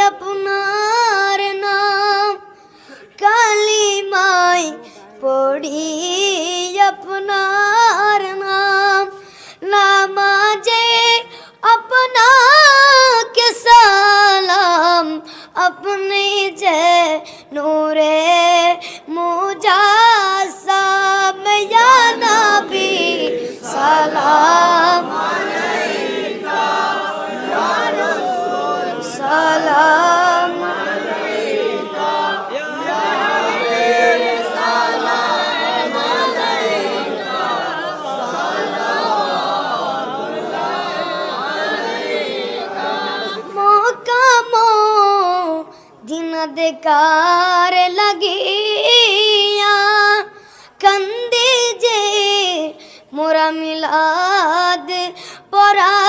আপনার নাম, কালিমায় পড়ি আপনার নাম, নামাজে আপনাকে সালাম, আপনি যে নূরে মুজাসসাম, ইয়া নবী সালাম আলাইকা, ইয়া রাসূল সালাম আলাইকা, ইয়া হাবিব সালাম আলাইকা, সালাওয়াতুল্লাহ আলাইকা। মকাম দিন দেকার লাগিয়া কান্দে যে মোরা মিলাদ পরা